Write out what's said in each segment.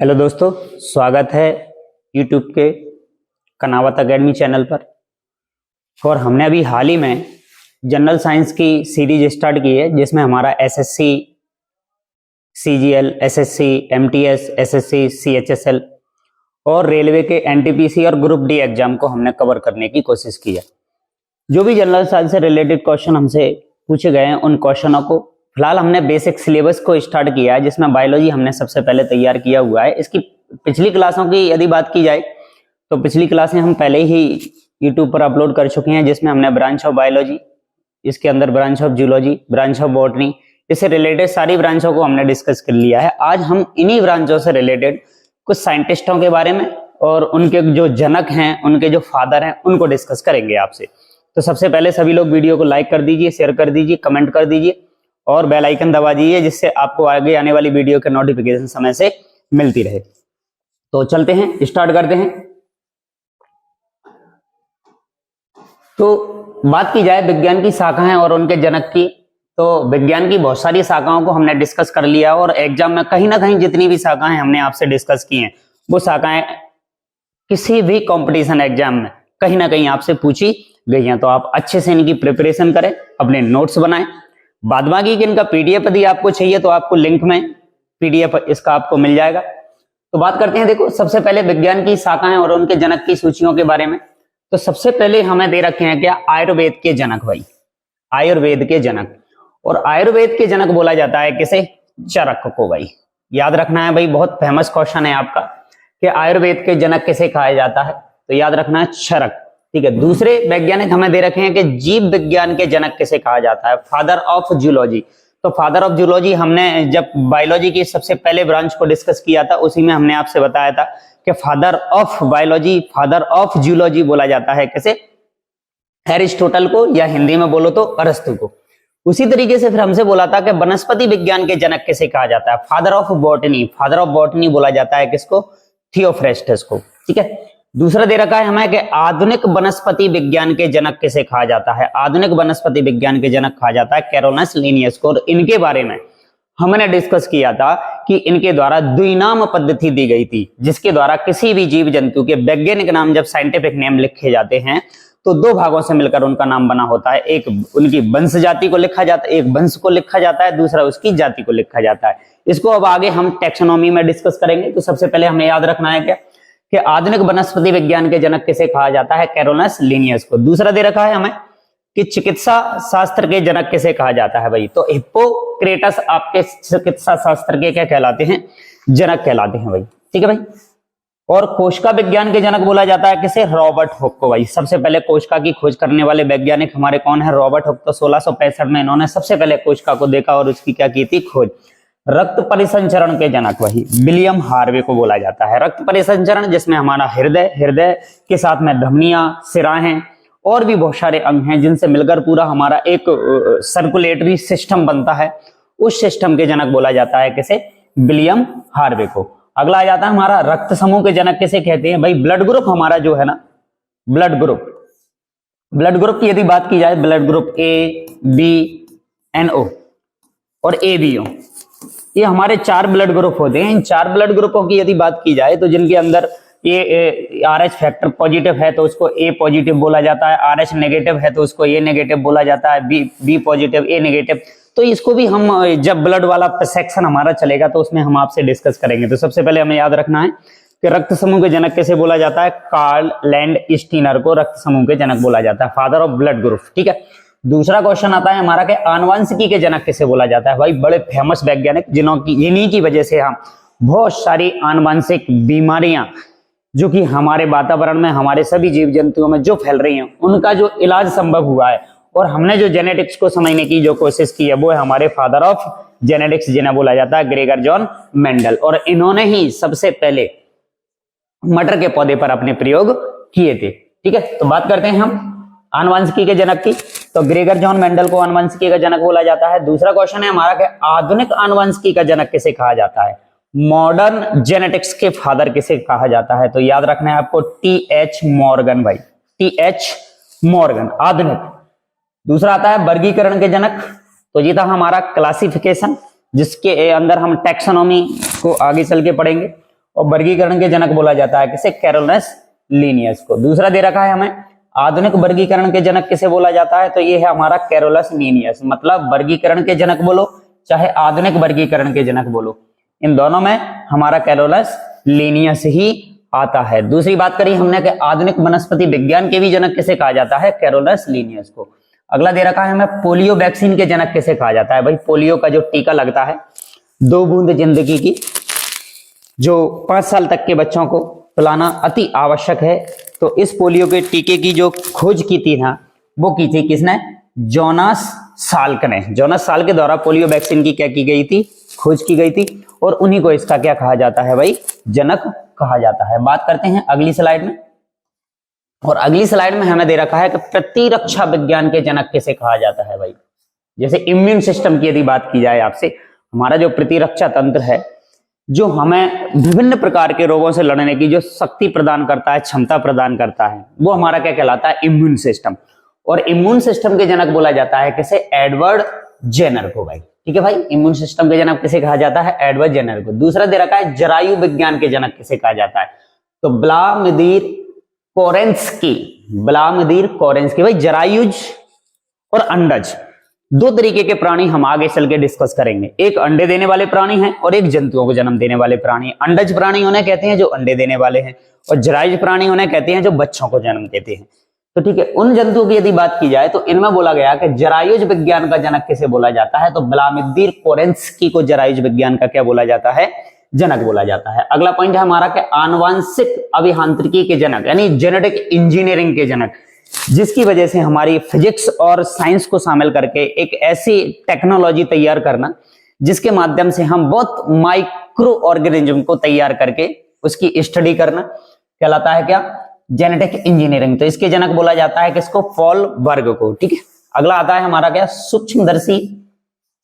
Hello दोस्तों, स्वागत है यूट्यूब के कनावत एकेडमी चैनल पर। और हमने अभी हाल ही में जनरल साइंस की सीरीज स्टार्ट की है, जिसमें हमारा SSC CGL, SSC MTS, SSC CHSL और रेलवे के एनटीपीसी और ग्रुप डी एग्जाम को हमने कवर करने की कोशिश की है। जो भी जनरल साइंस से रिलेटेड क्वेश्चन हमसे पूछे गए हैं, उन क्वेश्चनों को फिलहाल हमने बेसिक सिलेबस को स्टार्ट किया है, जिसमें बायोलॉजी हमने सबसे पहले तैयार किया हुआ है। इसकी पिछली क्लासों की यदि बात की जाए तो पिछली क्लासें हम पहले ही यूट्यूब पर अपलोड कर चुके हैं, जिसमें हमने ब्रांच ऑफ बायोलॉजी, इसके अंदर branch of zoology, branch of botany, इससे रिलेटेड सारी ब्रांचों को हमने डिस्कस कर लिया है। आज हम इन्हीं ब्रांचों से रिलेटेड कुछ साइंटिस्टों के बारे में और उनके जो जनक हैं, उनके जो फादर हैं, उनको डिस्कस करेंगे आपसे। तो सबसे पहले सभी लोग वीडियो को लाइक कर दीजिए, शेयर कर दीजिए, कमेंट कर दीजिए और बेल आइकन दबा दीजिए, जिससे आपको आगे आने वाली वीडियो के नोटिफिकेशन समय से मिलती रहे। तो चलते हैं, स्टार्ट करते हैं। तो बात की जाए विज्ञान की शाखाएं और उनके जनक की, तो विज्ञान की बहुत सारी शाखाओं को हमने डिस्कस कर लिया और एग्जाम में कहीं ना कहीं जितनी भी शाखाएं हमने आपसे डिस्कस की हैं, वो शाखाएं किसी भी कंपटीशन एग्जाम में कहीं ना कहीं आपसे पूछी गई हैं। तो आप अच्छे से इनकी प्रिपरेशन करें, अपने नोट्स बनाएं। बाद बाकी कि इनका पीडीएफ यदि आपको चाहिए तो आपको लिंक में पीडीएफ इसका आपको मिल जाएगा। तो बात करते हैं, देखो सबसे पहले विज्ञान की शाखाएं और उनके जनक की सूचियों के बारे में। तो सबसे पहले हमें दे रखे हैं क्या, आयुर्वेद के जनक भाई, आयुर्वेद के जनक। और आयुर्वेद के जनक बोला जाता है किसे, चरक को भाई। याद रखना है भाई, बहुत फेमस क्वेश्चन है आपका कि आयुर्वेद के जनक किसे कहा जाता है, तो याद रखना है चरक। ठीक है। दूसरे वैज्ञानिक हमें दे रखे हैं कि जीव विज्ञान के जनक किसे कहा जाता है, फादर ऑफ जूलॉजी। तो फादर ऑफ जूलॉजी हमने जब बायोलॉजी की सबसे पहले ब्रांच को डिस्कस किया था, उसी में हमने आपसे बताया था कि father of biology, father of zoology बोला जाता है किसे, एरिस्टोटल को, या हिंदी में बोलो तो अरस्तु को। उसी तरीके से फिर हमसे बोला था कि वनस्पति विज्ञान के जनक किसे कहा जाता है, father of botany. Father of botany बोला जाता है किसको, थियोफ्रेस्टस को। ठीक है। दूसरा दे रखा है हमें कि आधुनिक वनस्पति विज्ञान के जनक किसे कहा जाता है, आधुनिक वनस्पति विज्ञान के जनक कहा जाता है कैरोलस लिनियस को। और इनके बारे में हमने डिस्कस किया था कि इनके द्वारा द्विनाम पद्धति दी गई थी, जिसके द्वारा किसी भी जीव जंतु के वैज्ञानिक नाम जब साइंटिफिक नेम लिखे जाते हैं तो दो भागों से मिलकर उनका नाम बना होता है। एक उनकी वंश जाति को लिखा जाता है, एक वंश को लिखा जाता है, दूसरा उसकी जाति को लिखा जाता है। इसको अब आगे हम टैक्सोनॉमी में डिस्कस करेंगे। तो सबसे पहले हमें याद रखना है क्या कि आधुनिक वनस्पति विज्ञान के जनक किसे कहा जाता है, कैरोलस लिनियस को। दूसरा दे रखा है हमें कि चिकित्सा शास्त्र के जनक किसे कहा जाता है भाई, तो हिप्पोक्रेटस आपके चिकित्सा शास्त्र के क्या कहलाते हैं, जनक कहलाते हैं भाई। ठीक है भाई। और कोशिका विज्ञान के जनक बोला जाता है किसे, रॉबर्ट हुक को भाई। सबसे पहले कोशिका की खोज करने वाले वैज्ञानिक हमारे कौन है, रॉबर्ट हुक। तो 1665 में इन्होंने सबसे पहले कोशिका को देखा और उसकी क्या की थी, खोज। रक्त परिसंचरण के जनक वही विलियम हार्वे को बोला जाता है। रक्त परिसंचरण जिसमें हमारा हृदय, हृदय के साथ में धमनियां, सिराएं और भी बहुत सारे अंग हैं, जिनसे मिलकर पूरा हमारा एक सर्कुलेटरी सिस्टम बनता है, उस सिस्टम के जनक बोला जाता है किसे, विलियम हार्वे को। अगला आ जाता है हमारा रक्त समूह के जनक किसे कहते हैं भाई, ब्लड ग्रुप हमारा जो है ना, ब्लड ग्रुप। ब्लड ग्रुप की यदि बात की जाए, ब्लड ग्रुप ए, बी, एनओ और एबीओ, ये हमारे 4 ब्लड ग्रुप होते हैं। इन 4 ब्लड ग्रुपों की यदि बात की जाए तो जिनके अंदर ये RH फैक्टर पॉजिटिव है तो उसको ए पॉजिटिव बोला जाता है, RH नेगेटिव है तो उसको ए नेगेटिव बोला जाता है, बी पॉजिटिव, ए नेगेटिव। तो इसको भी हम जब ब्लड वाला सेक्शन हमारा चलेगा तो उसमें हम आपसे डिस्कस करेंगे। तो सबसे पहले हमें याद रखना है कि रक्त समूह के जनक कैसे बोला जाता है, कार्ल लैंडस्टीनर को रक्त समूह के जनक बोला जाता है, फादर ऑफ ब्लड ग्रुप। ठीक है। दूसरा क्वेश्चन आता है हमारा कि आनुवंशिकी के जनक किसे बोला जाता है भाई, बड़े फेमस वैज्ञानिक जिन्हीं की वजह से हम बहुत सारी आनुवंशिक बीमारियां जो कि हमारे वातावरण में, हमारे सभी जीव जंतुओं में जो फैल रही हैं, उनका जो इलाज संभव हुआ है और हमने जो जेनेटिक्स को समझने की जो कोशिश की है, वो है हमारे फादर ऑफ जेनेटिक्स, जिन्हें बोला जाता है ग्रेगर जॉन मेंडल। और इन्होंने ही सबसे पहले मटर के पौधे पर अपने प्रयोग किए थे। ठीक है। तो बात करते हैं हम आनुवंशिकी के जनक की, तो ग्रेगर जॉन मेंडल को आनुवंशिकी का जनक बोला जाता है। दूसरा क्वेश्चन है हमारा कि आधुनिक आनुवंशिकी का जनक किसे कहा जाता है, मॉडर्न जेनेटिक्स के फादर किसे कहा जाता है, तो याद रखना है आपको TH मॉर्गन भाई, TH मॉर्गन आधुनिक। दूसरा आता है वर्गीकरण के जनक, तो ये था हमारा क्लासिफिकेशन, जिसके अंदर हम टैक्सोनॉमी को आगे चल के पढ़ेंगे। और वर्गीकरण के जनक बोला जाता है किसे? कैरोलस लीनियस को। दूसरा दे रखा है हमें आधुनिक वर्गीकरण के जनक किसे बोला जाता है, तो ये है हमारा कैरोलस लीनियस। मतलब वर्गीकरण के जनक बोलो चाहे आधुनिक वर्गीकरण के जनक बोलो, इन दोनों में हमारा कैरोलस लीनियस ही आता है। दूसरी बात करी हमने कि आधुनिक वनस्पति विज्ञान के भी जनक किसे कहा जाता है? कैरोलस लीनियस को। अगला दे रखा है हमें पोलियो वैक्सीन के जनक किसे कहा जाता है? भाई पोलियो का जो टीका लगता है 2 बूंद जिंदगी की, जो 5 साल तक के बच्चों को पिलाना अति आवश्यक है, तो इस पोलियो के टीके की जो खोज की थी ना, वो की थी किसने? जोनास साल्क ने। जोनास साल्क के द्वारा पोलियो वैक्सीन की क्या की गई थी? खोज की गई थी, और उन्हीं को इसका क्या कहा जाता है भाई? जनक कहा जाता है। बात करते हैं अगली स्लाइड में, और अगली स्लाइड में हमें दे रखा है कि प्रतिरक्षा विज्ञान के जनक किसे कहा जाता है भाई? जैसे इम्यून सिस्टम की यदि बात की जाए आपसे, हमारा जो प्रतिरक्षा तंत्र है, जो हमें विभिन्न प्रकार के रोगों से लड़ने की जो शक्ति प्रदान करता है, क्षमता प्रदान करता है, वो हमारा क्या कहलाता है? Immune system. और इम्यून सिस्टम के जनक बोला जाता है किसे? एडवर्ड जेनर को भाई। ठीक है भाई, इम्यून सिस्टम के जनक किसे कहा जाता है? एडवर्ड जेनर को। दूसरा दे रखा है जरायु विज्ञान के जनक किसे कहा जाता है? तो व्लादिमीर कोरेंस्की। व्लादिमीर कोरेंस्की। भाई जरायुज और अंडज दो तरीके के प्राणी हम आगे चल के डिस्कस करेंगे। एक अंडे देने वाले प्राणी हैं और एक जंतुओं को जन्म देने वाले प्राणी। अंडज प्राणी उन्हें कहते हैं जो अंडे देने वाले हैं, और जरायुज प्राणी उन्हें कहते हैं जो बच्चों को जन्म देते हैं। तो ठीक है, उन जंतुओं की यदि बात की जाए तो इनमें बोला गया कि जरायुज विज्ञान का जनक किसे बोला जाता है? तो व्लादिमीर कोरेंस्की को जरायुज विज्ञान का क्या बोला जाता है? जनक बोला जाता है। अगला पॉइंट है हमारा कि आनुवांशिक अभियांत्रिकी के जनक, यानी जेनेटिक इंजीनियरिंग के जनक, जिसकी वजह से हमारी फिजिक्स और साइंस को शामिल करके एक ऐसी टेक्नोलॉजी तैयार करना जिसके माध्यम से हम बहुत माइक्रो ऑर्गेनिज्म को तैयार करके उसकी स्टडी करना कहलाता है क्या? Genetic engineering. तो इसके जनक बोला जाता है किसको? पॉल वर्ग को। ठीक है, अगला आता है हमारा क्या? सूक्ष्मदर्शी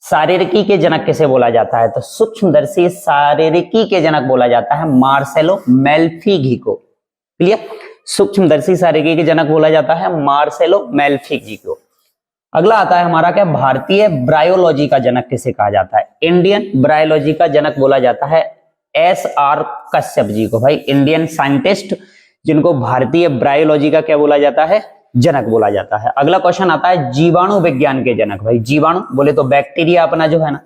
शारीरिकी के जनक किसे बोला जाता है? तो सूक्ष्मदर्शी शारीरिकी के जनक बोला जाता है मार्सेलो मेल्फिगी को। क्लियर? सूक्ष्मदर्शी शारीरिकी के जनक बोला जाता है मार्सेलो मेल्फिगी को। अगला आता है हमारा क्या? भारतीय ब्रायोलॉजी का जनक किसे कहा जाता है? इंडियन ब्रायोलॉजी का जनक बोला जाता है SR कश्यप जी को। भाई इंडियन साइंटिस्ट जिनको भारतीय ब्रायोलॉजी का क्या बोला जाता है? जनक बोला जाता है। अगला क्वेश्चन आता है जीवाणु विज्ञान के जनक। भाई जीवाणु बोले तो बैक्टीरिया अपना जो है ना,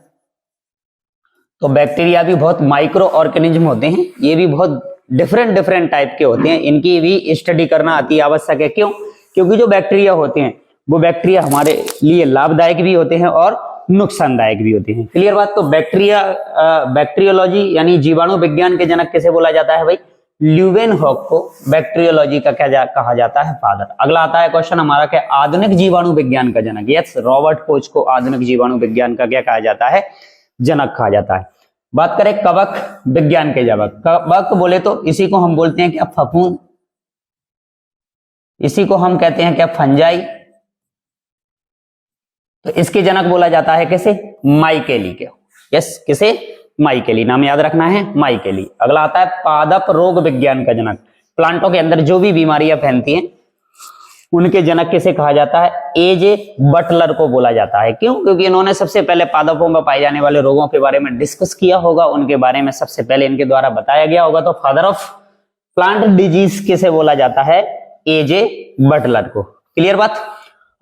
तो बैक्टीरिया भी बहुत माइक्रो ऑर्गेनिज्म होते हैं, ये भी बहुत डिफरेंट टाइप के होते हैं, इनकी भी स्टडी करना अति आवश्यक है। क्यों? क्योंकि जो बैक्टीरिया होते हैं वो बैक्टीरिया हमारे लिए लाभदायक भी होते हैं और नुकसानदायक भी होते हैं। क्लियर बात? तो बैक्टीरियोलॉजी यानी जीवाणु विज्ञान के जनक किसे बोला जाता है भाई? ल्यूवेनहॉक को बैक्टीरियोलॉजी का क्या कहा जाता है? फादर। अगला आता है क्वेश्चन हमारा क्या? आधुनिक जीवाणु विज्ञान का जनक। यस, रॉबर्ट कोच को आधुनिक जीवाणु विज्ञान का क्या कहा जाता है? जनक कहा जाता है। बात करें कवक विज्ञान के जनक। कवक बोले तो इसी को हम बोलते हैं क्या? फफूंद। इसी को हम कहते हैं क्या? फंजाई। तो इसके जनक बोला जाता है किसे? माइकेली के। यस, किसे? माइकेली। नाम याद रखना है, माइकेली। अगला आता है पादप रोग विज्ञान का जनक। प्लांटों के अंदर जो भी बीमारियां फैलती हैं उनके जनक किसे कहा जाता है? AJ बटलर को बोला जाता है। क्यों? क्योंकि इन्होंने सबसे पहले पादपों में पाए जाने वाले रोगों के बारे में डिस्कस किया होगा, उनके बारे में सबसे पहले इनके द्वारा बताया गया होगा। तो फादर ऑफ प्लांट डिजीज किसे बोला जाता है? AJ बटलर को। क्लियर बात?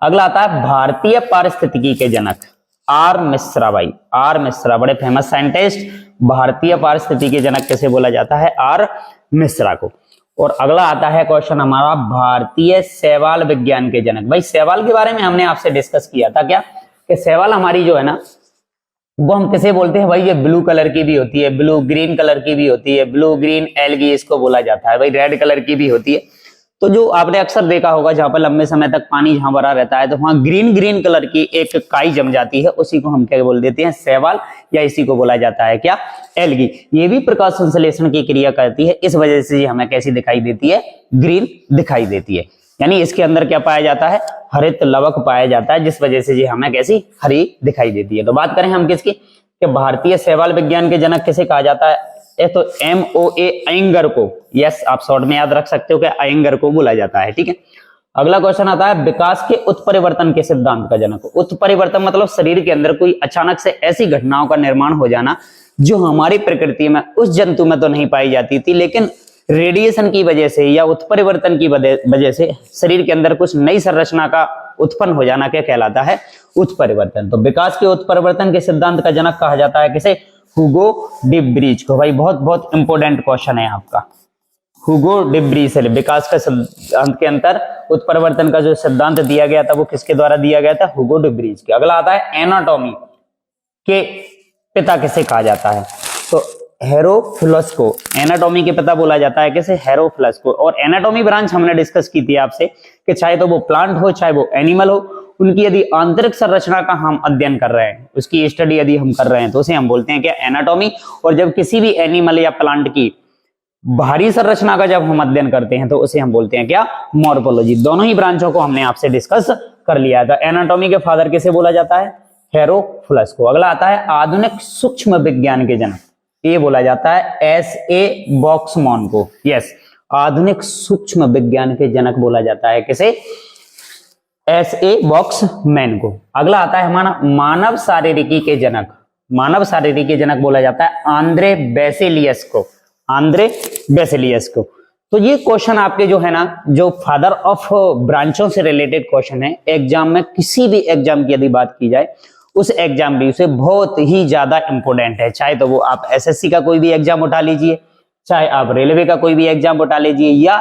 अगला आता है भारतीय पारिस्थितिकी के जनक R मिश्रा। भाई R मिश्रा बड़े फेमस साइंटिस्ट। भारतीय पारिस्थितिकी के जनक किसे बोला जाता है? R मिश्रा को। और अगला आता है क्वेश्चन हमारा भारतीय शैवाल विज्ञान के जनक। भाई शैवाल के बारे में हमने आपसे डिस्कस किया था क्या? कि शैवाल हमारी जो है ना, वो हम किसे बोलते हैं भाई? ये ब्लू कलर की भी होती है, ब्लू ग्रीन कलर की भी होती है, ब्लू ग्रीन एल्गी इसको बोला जाता है। भाई रेड कलर की भी होती है। तो जो आपने अक्सर देखा होगा जहां पर लंबे समय तक पानी जहां भरा रहता है तो वहां ग्रीन कलर की एक काई जम जाती है, उसी को हम क्या बोल देते हैं? शैवाल, या इसी को बोला जाता है क्या? एल्गी। ये भी प्रकाश संश्लेषण की क्रिया करती है, इस वजह से हमें कैसी दिखाई देती है? ग्रीन दिखाई देती है। यानी इसके अंदर क्या पाया जाता है? हरित लवक पाया जाता है, जिस वजह से ये हमें कैसी? हरी दिखाई देती है। तो बात करें हम किसकी? कि भारतीय शैवाल विज्ञान के जनक किसे कहा जाता है? तो MOA अयंगर को। यस, आप शॉर्ट में याद रख सकते हो कि अयंगर को बोला जाता है। ठीक है, अगला क्वेश्चन आता है विकास के उत्परिवर्तन के सिद्धांत का जनक। उत्परिवर्तन मतलब शरीर के अंदर कोई अचानक से ऐसी घटनाओं का निर्माण हो जाना जो हमारी प्रकृति में उस जंतु में तो नहीं पाई जाती थी, लेकिन रेडिएशन की वजह से या उत्परिवर्तन की वजह से शरीर के अंदर कुछ नई संरचना का उत्पन्न हो जाना क्या कहलाता है? उत्परिवर्तन। तो विकास के उत्परिवर्तन के सिद्धांत का जनक कहा जाता है किसे? हुगो डी ब्रीज को। भाई बहुत बहुत इंपॉर्टेंट क्वेश्चन है आपका। हुगो डी ब्रीज से विकास का सिद्धांत के अंतर उत्परिवर्तन का जो सिद्धांत दिया गया था वो किसके द्वारा दिया गया था? हुगो डी ब्रीज के। अगला आता है एनाटॉमी के पिता किसे कहा जाता है? तो हेरोफिलस को एनाटॉमी के पिता बोला जाता है किसे? हेरोफिलस को। और एनाटॉमी ब्रांच हमने डिस्कस की थी आपसे कि चाहे तो वो प्लांट हो चाहे वो एनिमल हो, उनकी यदि आंतरिक संरचना का हम अध्ययन कर रहे हैं, उसकी स्टडी यदि हम कर रहे हैं तो उसे हम बोलते हैं क्या? एनाटॉमी। और जब किसी भी एनिमल या प्लांट की बाहरी संरचना का जब हम अध्ययन करते हैं तो उसे हम बोलते हैं क्या? मॉर्फोलॉजी। दोनों ही ब्रांचों को हमने आपसे डिस्कस कर लिया था। एनाटॉमी के फादर किसे बोला जाता है? हेरोफिलस को। अगला आता है आधुनिक सूक्ष्म विज्ञान के जनक, ये बोला जाता है एस.ए. बॉक्समैन को। यस, आधुनिक सूक्ष्म विज्ञान के जनक बोला जाता है किसे? एस.ए. बॉक्समैन को। अगला आता है हमारा मानव शारीरिकी के जनक। मानव शारीरिकी के जनक बोला जाता है आंद्रे बेसिलियस को। आंद्रे बेसिलियस को। तो ये क्वेश्चन आपके जो है ना, जो फादर ऑफ ब्रांचों से रिलेटेड क्वेश्चन है, एग्जाम में किसी भी एग्जाम की यदि बात की जाए उस एग्जाम भी उसे बहुत ही ज्यादा इंपॉर्टेंट है। चाहे तो वो आप एसएससी का कोई भी एग्जाम उठा लीजिए, चाहे आप रेलवे का कोई भी एग्जाम उठा लीजिए, या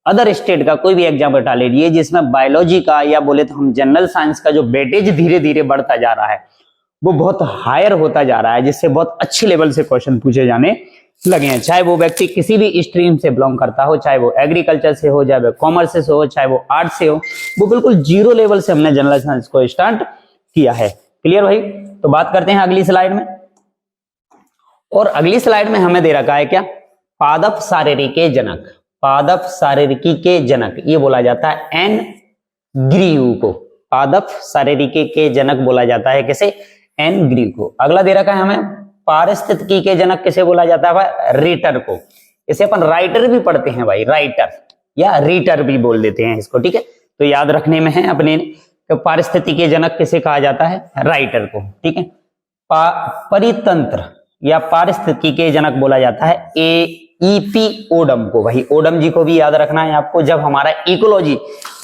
अदर स्टेट का कोई भी एग्जाम उठा लीजिए जिसमें बायोलॉजी का या बोले तो हम जनरल साइंस का जो वेटेज धीरे धीरे बढ़ता जा रहा है वो बहुत हायर होता जा रहा है, जिससे बहुत अच्छे लेवल से क्वेश्चन पूछे जाने लगे हैं। चाहे वो व्यक्ति किसी भी स्ट्रीम से बिलोंग करता हो, चाहे वो एग्रीकल्चर से हो, चाहे वो कॉमर्स से हो, चाहे वो आर्ट से हो, वो बिल्कुल जीरो लेवल से हमने जनरल साइंस को स्टार्ट किया है। क्लियर भाई? तो बात करते हैं अगली स्लाइड में। और अगली स्लाइड में हमें दे रखा है क्या? पादप शारीरिकी जनक। पादप शारीरिकी के जनक ये बोला जाता है एन ग्रीव को। पादप शारीरिकी के जनक बोला जाता है किसे? एन ग्रीव को। अगला दे रखा है हमें पारिस्थितिकी के जनक किसे बोला जाता है? भाई रीटर को। इसे अपन राइटर भी पढ़ते हैं भाई, राइटर या रीटर भी बोल देते हैं इसको। ठीक है, तो याद रखने में है अपने। तो पारिस्थितिकी के जनक किसे कहा जाता है? राइटर को। ठीक है, परितंत्र या पारिस्थितिकी के जनक बोला जाता है ईपी ओडम को। भाई ओडम जी को भी याद रखना है आपको। जब हमारा इकोलॉजी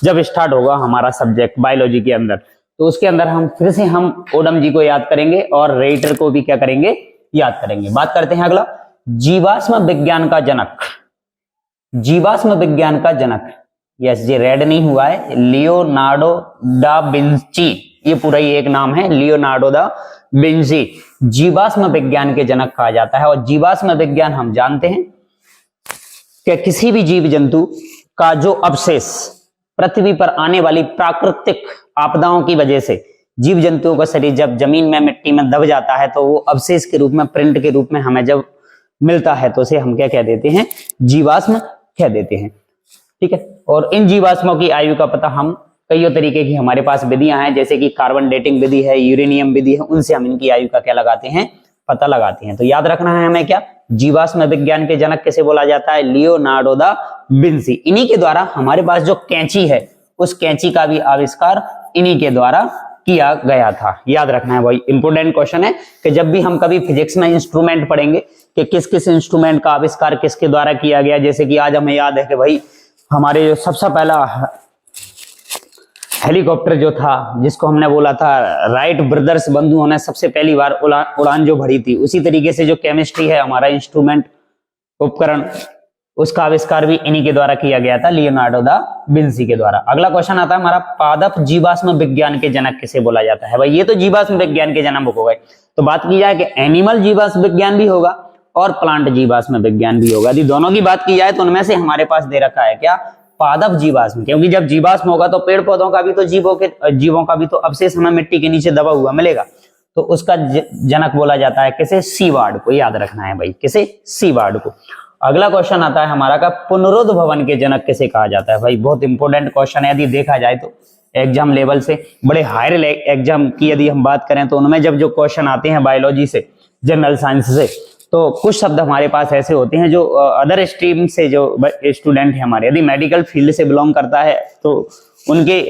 जब स्टार्ट होगा हमारा सब्जेक्ट बायोलॉजी के अंदर, तो उसके अंदर हम फिर से हम ओडम जी को याद करेंगे और रेटर को भी क्या करेंगे? याद करेंगे। बात करते हैं अगला जीवाश्म विज्ञान का जनक। जीवाश्म विज्ञान का जनक, यस ये रेड नहीं हुआ है, लियोनार्डो दा विंची। ये पूरा ही एक नाम है, लियोनार्डो दा विंची। जीवाश्म विज्ञान के जनक कहा जाता है। और जीवाश्म विज्ञान हम जानते हैं कि किसी भी जीव जंतु का जो अवशेष पृथ्वी पर आने वाली प्राकृतिक आपदाओं की वजह से जीव जंतुओं का शरीर जब जमीन में मिट्टी में दब जाता है तो वो अवशेष के रूप में, प्रिंट के रूप में हमें जब मिलता है तो उसे हम क्या कह देते हैं? जीवाश्म कह देते हैं। ठीक है, और इन जीवाश्मों की आयु का पता हम कई तरीके की हमारे पास विधियां हैं, जैसे कि कार्बन डेटिंग विधि है, यूरेनियम विधि है, उनसे हम इनकी आयु का क्या लगाते हैं? पता लगाते हैं। तो याद रखना है हमें क्या? जीवाश्म विज्ञान के जनक किसे बोला जाता है? Leonardo da Vinci. इन्हीं के द्वारा हमारे पास जो कैंची है उस कैंची का भी आविष्कार इन्हीं के द्वारा किया गया था। याद रखना है भाई, इंपोर्टेंट क्वेश्चन है कि जब भी हम कभी फिजिक्स में इंस्ट्रूमेंट पढ़ेंगे कि किस किस इंस्ट्रूमेंट का आविष्कार किसके द्वारा किया गया। जैसे कि आज हमें याद है कि भाई हमारे जो सबसे पहला हेलीकॉप्टर जो था, जिसको हमने बोला था राइट ब्रदर्स बंधुओं ने सबसे पहली बार उड़ान जो भरी थी, उसी तरीके से जो केमिस्ट्री है हमारा इंस्ट्रूमेंट उपकरण, उसका आविष्कार भी इन्हीं के द्वारा किया गया था, लियोनार्डो दा विंची के द्वारा। अगला क्वेश्चन आता है हमारा पादप जीवाश्म विज्ञान के जनक किसे बोला जाता है? भाई ये तो जीवाश्म विज्ञान के जनक हो गए। तो बात की जाए कि एनिमल जीवाश्म विज्ञान भी होगा और प्लांट जीवाश्म विज्ञान भी होगा। यदि दोनों की बात की जाए तो उनमें से हमारे पास दे रखा है क्या? पादप जीवाश्म। क्योंकि जब जीवाश्म होगा तो पेड़ पौधों का भी तो जीवों का भी तो अवशेष हमें मिट्टी के नीचे दबा हुआ मिलेगा, तो उसका जनक बोला जाता है किसे? सीवार्ड को। याद रखना है भाई, किसे? सीवार्ड को। अगला क्वेश्चन आता है हमारा का पुनरुद्भवन के जनक किसे कहा जाता है? भाई बहुत इंपॉर्टेंट क्वेश्चन है। यदि देखा जाए तो एग्जाम लेवल से बड़े हायर एग्जाम की यदि हम बात करें तो उनमें जब जो क्वेश्चन आते हैं बायोलॉजी से, जनरल साइंस से, तो कुछ शब्द हमारे पास ऐसे होते हैं जो अदर स्ट्रीम से जो स्टूडेंट है हमारे, यदि मेडिकल फील्ड से बिलोंग करता है तो उनके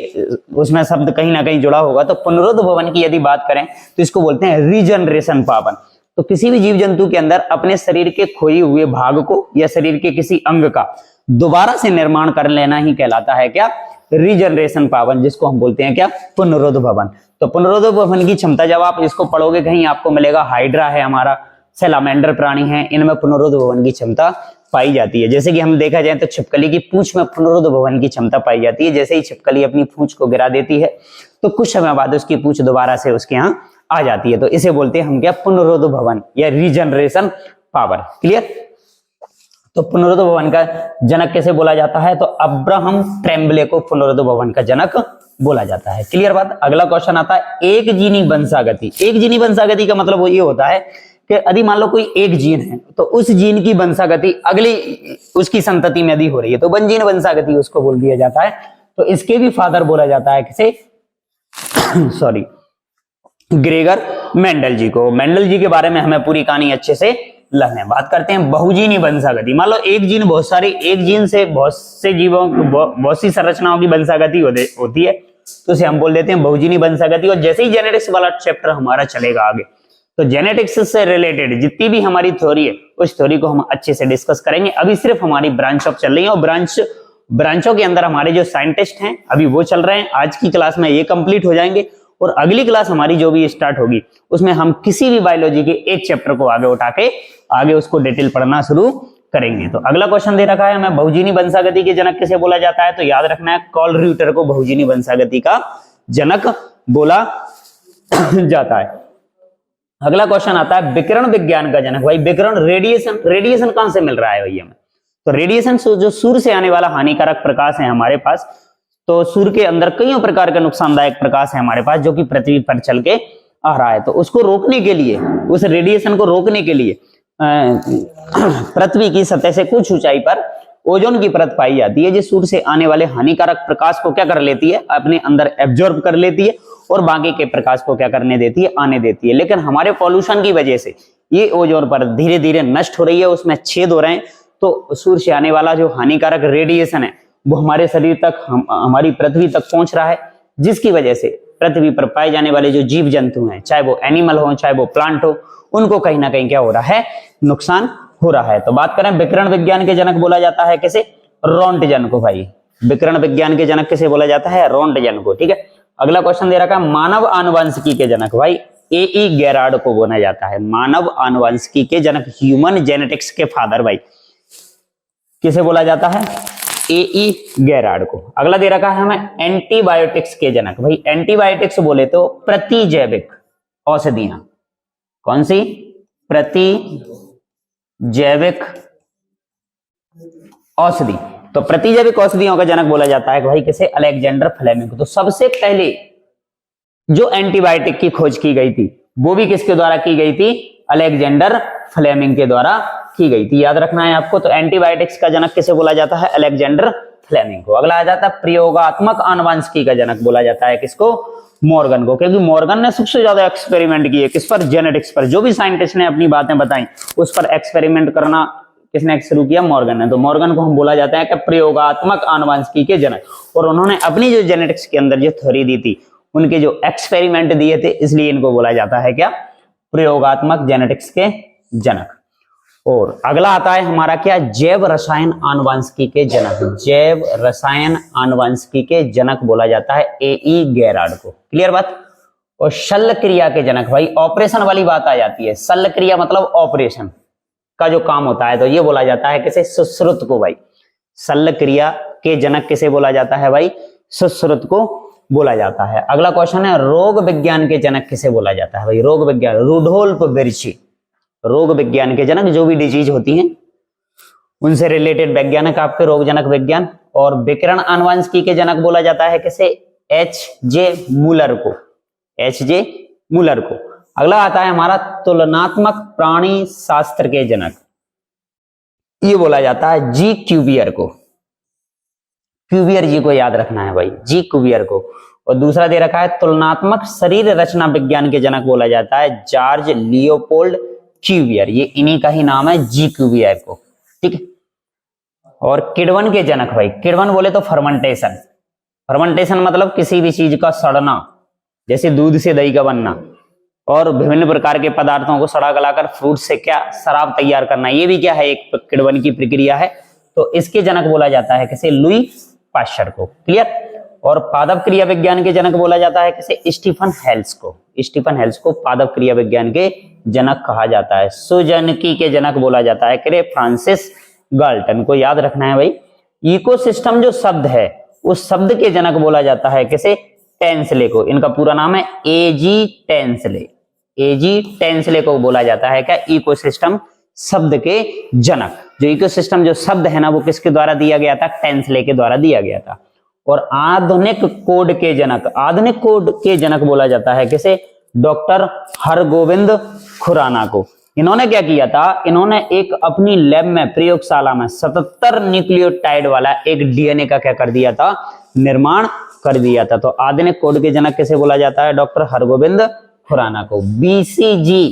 उसमें शब्द कहीं ना कहीं जुड़ा होगा। तो पुनरुद्भवन की यदि बात करें तो इसको बोलते हैं रीजनरेशन पावर। तो किसी भी जीव जंतु के अंदर अपने शरीर के खोए हुए भाग को या शरीर के किसी अंग का दोबारा से निर्माण कर लेना ही कहलाता है क्या, रीजनरेशन पावर, जिसको हम बोलते हैं क्या, पुनरुद्भवन। तो पुनरुद्भवन की क्षमता, जब आप इसको पढ़ोगे कहीं आपको मिलेगा हाइड्रा है हमारा, सैलामेंडर प्राणी है, इनमें पुनरुद्भवन की क्षमता पाई जाती है। जैसे कि हम देखा जाए तो छिपकली की पूंछ में पुनरुद्भवन की क्षमता पाई जाती है। जैसे ही छिपकली अपनी पूंछ को गिरा देती है तो कुछ समय बाद उसकी पूंछ दोबारा से उसके यहाँ आ जाती है। तो इसे बोलते हैं हम क्या, पुनरुद्भवन या रीजनरेशन पावर। क्लियर। तो पुनरुद्भवन का जनक कैसे बोला जाता है, तो अब्राहम ट्रेम्बले को पुनरुद्भवन का जनक बोला जाता है। क्लियर बात। अगला क्वेश्चन आता है एक जीनी वंशागति। एक जीनी वंशागति का मतलब वो ये होता है कि यदि मान लो कोई एक जीन है तो उस जीन की वंशागति अगली उसकी संतति में यदि हो रही है तो वन जीन वंशागति उसको बोल दिया जाता है। तो इसके भी फादर बोला जाता है किसे, सॉरी, ग्रेगर मेंडल जी को। मेंडल जी के बारे में हमें पूरी कहानी अच्छे से लर्न है। बात करते हैं बहुजीनी वंशागति। मान लो एक जीन बहुत सारी, एक जीन से बहुत से जीवों, बहुत सी संरचनाओं की वंशागति होती है, तो उसे हम बोल देते हैं बहुजीनी वंशागति। और जैसे ही जेनेटिक्स वाला चैप्टर हमारा चलेगा आगे, तो जेनेटिक्स से रिलेटेड जितनी भी हमारी थ्योरी है उस थ्योरी को हम अच्छे से डिस्कस करेंगे। अभी सिर्फ हमारी ब्रांच ऑफ चल रही है और ब्रांचों के अंदर हमारे जो साइंटिस्ट हैं अभी वो चल रहे हैं। आज की क्लास में ये कंप्लीट हो जाएंगे और अगली क्लास हमारी जो भी स्टार्ट होगी उसमें हम किसी भी बायोलॉजी के एक चैप्टर को आगे उठा के आगे उसको डिटेल पढ़ना शुरू करेंगे। तो अगला क्वेश्चन दे रखा है हमें, बहुजीनी वंशागति के जनक किसे बोला जाता है, तो याद रखना है कार्ल र्यूटर को बहुजीनी वंशागति का जनक बोला जाता है। अगला क्वेश्चन आता है विकिरण विज्ञान का जनक। भाई विकिरण, रेडिएशन कहां से मिल रहा है भैया हमें, तो रेडिएशन जो सूर्य से आने वाला हानिकारक प्रकाश है हमारे पास, तो सूर्य के अंदर कई प्रकार का नुकसानदायक प्रकाश है हमारे पास जो कि पृथ्वी पर चल के आ रहा है। तो उसको रोकने के लिए, उस रेडिएशन को रोकने के लिए पृथ्वी की सतह से कुछ ऊंचाई पर ओजोन की परत पाई जाती है, जो सूर्य से आने वाले हानिकारक प्रकाश को क्या कर लेती है, अपने अंदर एब्जॉर्ब कर लेती है और बाकी के प्रकाश को क्या करने देती है, आने देती है। लेकिन हमारे पॉल्यूशन की वजह से ये ओजोन परत धीरे धीरे नष्ट हो रही है, उसमें छेद हो रहे हैं। तो सूर्य से आने वाला जो हानिकारक रेडिएशन है वो हमारे शरीर तक, हमारी पृथ्वी तक पहुंच रहा है, जिसकी वजह से पृथ्वी पर पाए जाने वाले जो जीव जंतु हैं, चाहे वो एनिमल हो चाहे वो प्लांट हो, उनको कहीं ना कहीं क्या हो रहा है, नुकसान हो रहा है। तो बात करें विकिरण विज्ञान के जनक बोला जाता है किसे, रोंटगन को। भाई विकिरण विज्ञान के जनक किसे बोला जाता है, रोंटगन को। ठीक है। अगला क्वेश्चन दे रखा है मानव आनुवंशिकी के जनक। भाई ए गेरार्ड को बोला जाता है मानव आनुवंशिकी के जनक, ह्यूमन जेनेटिक्स के फादर। भाई किसे बोला जाता है, ए गेरार्ड को। अगला दे रखा है हमें एंटीबायोटिक्स के जनक। भाई एंटीबायोटिक्स बोले तो प्रतिजैविक औषधियां, कौन सी, प्रतिजैविक औषधि। तो प्रतिजैविक औषधियों का जनक बोला जाता है भाई किसे, अलेक्जेंडर फ्लेमिंग को। तो सबसे पहले जो एंटीबायोटिक की खोज की गई थी वो भी किसके द्वारा की गई थी, अलेक्जेंडर फ्लेमिंग के द्वारा की गई थी, याद रखना है आपको। तो एंटीबायोटिक्स का जनक किसे बोला जाता है, अलेक्जेंडर फ्लेमिंग को। अगला आ जाता है प्रयोगात्मक आनुवंशिकी का जनक बोला जाता है किसको, मॉर्गन को, क्योंकि मॉर्गन ने सबसे ज्यादा एक्सपेरिमेंट किए किस पर, जेनेटिक्स पर। जो भी साइंटिस्ट ने अपनी बातें बताई उस पर एक्सपेरिमेंट करना किसने शुरू किया, मॉर्गन ने। तो मॉर्गन को हम बोला जाता है कि प्रयोगात्मक आनुवंशिकी के जनक, और उन्होंने अपनी जो जेनेटिक्स के अंदर जो थ्योरी दी थी, उनके जो एक्सपेरिमेंट दिए थे, इसलिए इनको बोला जाता है क्या, प्रयोगात्मक जेनेटिक्स के जनक। और अगला आता है हमारा क्या, जैव रसायन आनुवंशिकी के जनक। जैव रसायन आनुवंशिकी के जनक बोला जाता है ए गेरार्ड को। क्लियर बात। और शल्य क्रिया के जनक, भाई ऑपरेशन वाली बात आ जाती है, शल्य क्रिया मतलब ऑपरेशन का जो काम होता है, तो ये बोला जाता है किसे, सुश्रुत को। भाई शल्य क्रिया के जनक किसे बोला जाता है, भाई सुश्रुत को बोला जाता है। अगला क्वेश्चन है रोग विज्ञान के जनक किसे बोला जाता है, भाई रोग विज्ञान, रुडोल्फ विर्ची। रोग विज्ञान के जनक, जो भी डिजीज होती हैं उनसे रिलेटेड वैज्ञानिक आपके रोग जनक विज्ञान। और विकिरण आनुवंशिकी के जनक बोला जाता है किसे, एच.जे. मूलर को, एच.जे. मूलर को। अगला आता है हमारा तुलनात्मक प्राणी शास्त्र के जनक, ये बोला जाता है जी क्यूवियर को। क्यूवियर जी को याद रखना है भाई, जी क्यूवियर को। और दूसरा दे रखा है तुलनात्मक शरीर रचना विज्ञान के जनक बोला जाता है जॉर्ज लियोपोल्ड क्यूवियर। ये इन्हीं का ही नाम है, जी क्यूवियर को। ठीक है। और किण्वन के जनक, भाई किण्वन बोले तो फर्मेंटेशन। फर्मेंटेशन मतलब किसी भी चीज का सड़ना, जैसे दूध से दही का बनना, और विभिन्न प्रकार के पदार्थों को सड़ा गलाकर फ्रूट से क्या शराब तैयार करना, ये भी क्या है, एक किण्वन की प्रक्रिया है। तो इसके जनक बोला जाता है किसे, लुई पाश्चर को। क्लियर। और पादप क्रिया विज्ञान के जनक बोला जाता है किसे, स्टीफन हेल्स को। स्टीफन हेल्स को पादप क्रिया विज्ञान के जनक कहा जाता है। सुजनकी के जनक बोला जाता है किसे, फ्रांसिस गाल्टन को। याद रखना है भाई। इकोसिस्टम जो शब्द है उस शब्द के जनक बोला जाता है किसे, टेंसले को। इनका पूरा नाम है एजी टेंसले। एजी टेंसले को बोला जाता है क्या, इकोसिस्टम शब्द के जनक। जो इकोसिस्टम जो शब्द है ना वो किसके द्वारा दिया गया था, टेंसले के द्वारा दिया गया था। और आधुनिक कोड के जनक, आधुनिक कोड के जनक बोला जाता है किसे, डॉक्टर हरगोविंद खुराना को। इन्होंने क्या किया था, इन्होंने एक अपनी लैब में प्रयोगशाला में 77 न्यूक्लियोटाइड वाला एक डीएनए का क्या कर दिया था, निर्माण कर दिया था। तो आधुनिक कोड के जनक किसे बोला जाता है, डॉक्टर हरगोविंद खुराना को। बीसीजी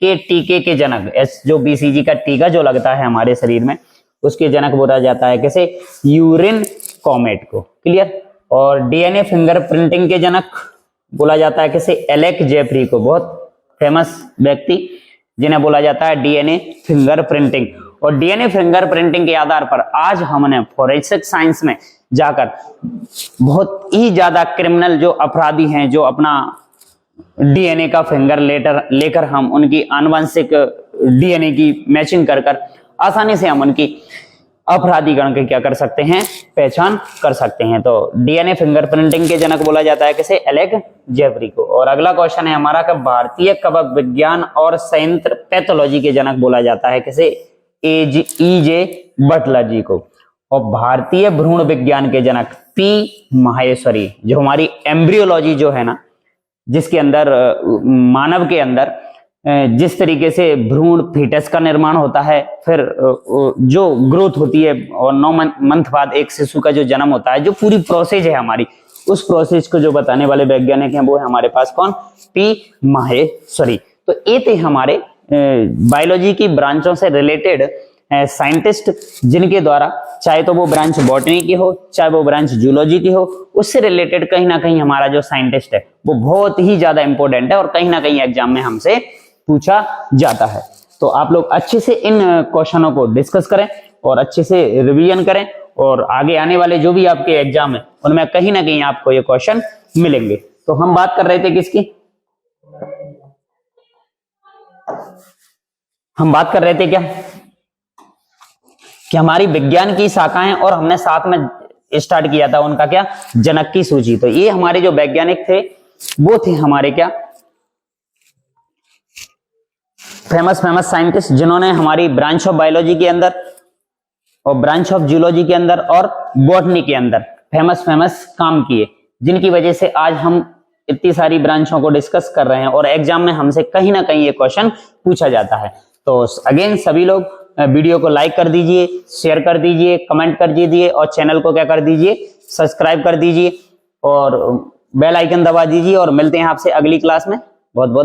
के टीके के जनक, जो बीसीजी का टीका जो लगता है हमारे शरीर में, उसके जनक बोला जाता है किसे, यूरिन कॉमेट को। क्लियर। और डीएनए फिंगरप्रिंटिंग के जनक बोला जाता है किसे, एलेक जेफरी को। बहुत फेमस व्यक्ति जिन्हें बोला जाता है डीएनए फिंगरप्रिंटिंग। और डीएनए फिंगरप्रिंटिंग के आधार पर आज हमने फोरेंसिक साइंस में जाकर बहुत ही ज्यादा क्रिमिनल जो अपराधी हैं, जो अपना डीएनए का फिंगर लेकर हम उनकी आनुवंशिक डीएनए की मैचिंग कर आसानी से हम उनकी अपराधीकरण के क्या कर सकते हैं, पहचान कर सकते हैं। तो डीएनए फिंगरप्रिंटिंग के जनक बोला जाता है किसे, एलेक जेफरी को। और अगला क्वेश्चन है हमारा कि भारतीय कवक विज्ञान और संयंत्र पैथोलॉजी के जनक बोला जाता है किसे, ईजे बटलर जी को। और भारतीय भ्रूण विज्ञान के जनक पी माहेश्वरी, जो हमारी एम्ब्रियोलॉजी जो है ना, जिसके अंदर मानव के अंदर जिस तरीके से भ्रूण फीटस का निर्माण होता है, फिर जो ग्रोथ होती है और 9 मंथ बाद एक शिशु का जो जन्म होता है, जो पूरी प्रोसेस है हमारी, उस प्रोसेस को जो बताने वाले वैज्ञानिक हैं वो है हमारे पास कौन, पी माहेश्वरी। तो ये थे हमारे बायोलॉजी की ब्रांचों से रिलेटेड साइंटिस्ट, जिनके द्वारा चाहे तो वो ब्रांच बॉटनी की हो, चाहे वो ब्रांच जूलॉजी की हो, उससे रिलेटेड कहीं ना कहीं हमारा जो साइंटिस्ट है वो बहुत ही ज्यादा इंपॉर्टेंट है और कहीं ना कहीं एग्जाम में हमसे पूछा जाता है। तो आप लोग अच्छे से इन क्वेश्चनों को डिस्कस करें और अच्छे से रिवीजन करें, और आगे आने वाले जो भी आपके एग्जाम है उनमें कहीं ना कहीं आपको ये क्वेश्चन मिलेंगे। तो हम बात कर रहे थे किसकी, हम बात कर रहे थे क्या कि हमारी विज्ञान की शाखाएं, और हमने साथ में स्टार्ट किया था उनका क्या, जनक की सूची। तो ये हमारे जो वैज्ञानिक थे वो थे हमारे क्या, फेमस साइंटिस्ट, जिन्होंने हमारी ब्रांच ऑफ बायोलॉजी के अंदर और ब्रांच ऑफ जूलॉजी के अंदर और बॉटनी के अंदर फेमस काम किए, जिनकी वजह से आज हम इतनी सारी ब्रांचों को डिस्कस कर रहे हैं और एग्जाम में हमसे कहीं ना कहीं ये क्वेश्चन पूछा जाता है। तो अगेन सभी लोग वीडियो को लाइक कर दीजिए, शेयर कर दीजिए, कमेंट कर दीजिए और चैनल को क्या कर दीजिए, सब्सक्राइब कर दीजिए और बेल आइकन दबा दीजिए। और मिलते हैं आपसे अगली क्लास में। बहुत बहुत